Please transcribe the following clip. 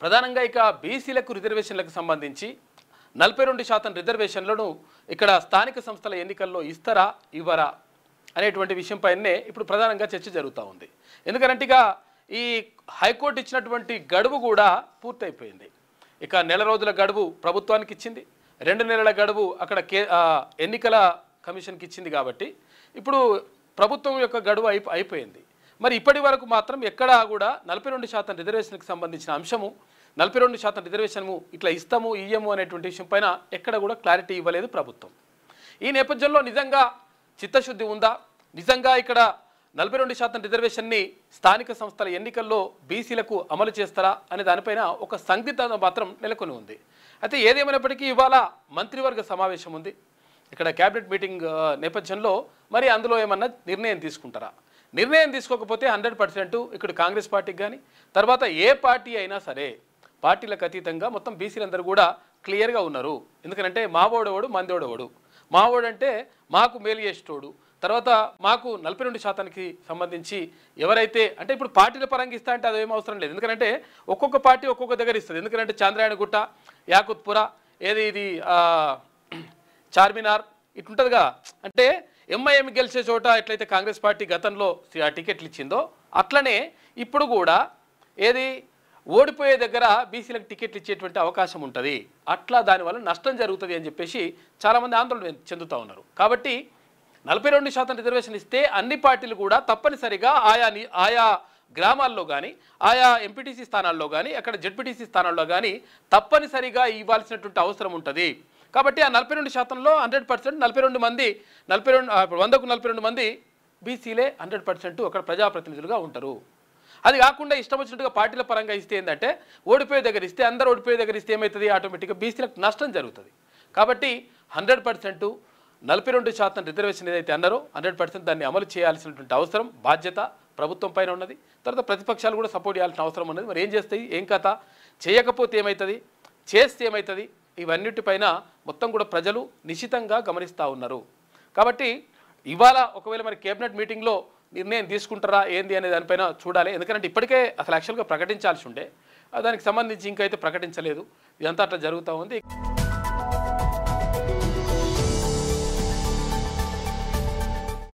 ప్రధానంగా ఇక బీసీలకు రిజర్వేషన్లకు సంబంధించి 42% రిజర్వేషన్లను ఇక్కడ స్థానిక సంస్థల ఎన్నికల్లో ఇస్తారా ఇవ్వరా అనేటువంటి విషయంపైనే ఇప్పుడు ప్రధానంగా చర్చ జరుగుతూ ఉంది. ఎందుకంటే ఇక ఈ హైకోర్టు ఇచ్చినటువంటి గడువు కూడా పూర్తయిపోయింది. ఇక నెల రోజుల గడువు ప్రభుత్వానికి ఇచ్చింది, 2 నెలల గడువు అక్కడ ఎన్నికల కమిషన్కి ఇచ్చింది. కాబట్టి ఇప్పుడు ప్రభుత్వం యొక్క గడువు అయిపోయింది. మరి ఇప్పటి వరకు మాత్రం ఎక్కడా కూడా 42% రిజర్వేషన్కి సంబంధించిన అంశము 42% రిజర్వేషన్ము ఇట్లా ఇస్తాము ఇయ్యము అనేటువంటి విషయం పైన ఎక్కడ కూడా క్లారిటీ ఇవ్వలేదు ప్రభుత్వం. ఈ నేపథ్యంలో నిజంగా చిత్తశుద్ధి ఉందా, నిజంగా ఇక్కడ 42% రిజర్వేషన్ని స్థానిక సంస్థల ఎన్నికల్లో బీసీలకు అమలు చేస్తారా అనే దానిపైన ఒక సందిగ్ధత మాత్రం నెలకొని ఉంది. అయితే ఏదేమైనప్పటికీ ఇవాళ మంత్రివర్గ సమావేశం ఉంది. ఇక్కడ క్యాబినెట్ మీటింగ్ నేపథ్యంలో మరి అందులో ఏమన్నా నిర్ణయం తీసుకుంటారా? నిర్ణయం తీసుకోకపోతే 100% ఇక్కడ కాంగ్రెస్ పార్టీకి కానీ తర్వాత ఏ పార్టీ అయినా సరే పార్టీలకు అతీతంగా మొత్తం బీసీలందరూ కూడా క్లియర్గా ఉన్నారు. ఎందుకంటే మావోడవాడు మందోడవాడు, మావోడు అంటే మాకు మేలు చేసేటోడు, తర్వాత మాకు 42%కి సంబంధించి ఎవరైతే అంటే ఇప్పుడు పార్టీల పరంగా ఇస్తా అంటే అదేం అవసరం లేదు. ఎందుకంటే ఒక్కొక్క పార్టీ ఒక్కొక్క దగ్గర ఇస్తుంది. ఎందుకంటే చాంద్రాయణగుట్ట, యాకుత్పుర, ఏది ఇది చార్మినార్ ఇటుంటుందిగా. అంటే ఎంఐఎం గెలిచే చోట ఎట్లయితే కాంగ్రెస్ పార్టీ గతంలో టికెట్లు ఇచ్చిందో అట్లనే ఇప్పుడు కూడా ఏది ఓడిపోయే దగ్గర బీసీలకు టికెట్లు ఇచ్చేటువంటి అవకాశం ఉంటుంది. అట్లా దానివల్ల నష్టం జరుగుతుంది అని చెప్పేసి చాలామంది ఆందోళన చెందుతూ ఉన్నారు. కాబట్టి 42% రిజర్వేషన్ ఇస్తే అన్ని పార్టీలు కూడా తప్పనిసరిగా ఆయా గ్రామాల్లో కానీ ఆయా ఎంపీటీసీ స్థానాల్లో కానీ అక్కడ జెడ్పీటీసీ స్థానాల్లో కానీ తప్పనిసరిగా ఇవ్వాల్సినటువంటి అవసరం ఉంటుంది. కాబట్టి ఆ 42%లో 100% 42 మంది 100కు 42 మంది బీసీలే 100% అక్కడ ప్రజాప్రతినిధులుగా ఉంటారు. అది కాకుండా ఇష్టం వచ్చినట్టుగా పార్టీల పరంగా ఇస్తే ఏంటంటే ఓడిపోయే దగ్గర ఇస్తే అందరూ ఓడిపోయే దగ్గర ఇస్తే ఏమవుతుంది, ఆటోమేటిక్గా బీసీలకు నష్టం జరుగుతుంది. కాబట్టి 100% 42% రిజర్వేషన్ ఏదైతే అన్నారో 100% దాన్ని అమలు చేయాల్సినటువంటి అవసరం బాధ్యత ప్రభుత్వం పైన ఉన్నది. తర్వాత ప్రతిపక్షాలు కూడా సపోర్ట్ చేయాల్సిన అవసరం ఉన్నది. మరి ఏం చేస్తాయి, ఏం కథ, చేయకపోతే ఏమవుతుంది, చేస్తే ఏమవుతుంది, ఇవన్నిటిపైన మొత్తం కూడా ప్రజలు నిశితంగా గమనిస్తూ ఉన్నారు. కాబట్టి ఇవాళ ఒకవేళ మరి కేబినెట్ మీటింగ్లో నిర్ణయం తీసుకుంటారా ఏంది అనే దానిపైన చూడాలి. ఎందుకంటే ఇప్పటికే అసలు యాక్చువల్గా ప్రకటించాల్సి ఉండే, దానికి సంబంధించి ఇంకా అయితే ప్రకటించలేదు. ఇదంతా అట్లా జరుగుతూ ఉంది.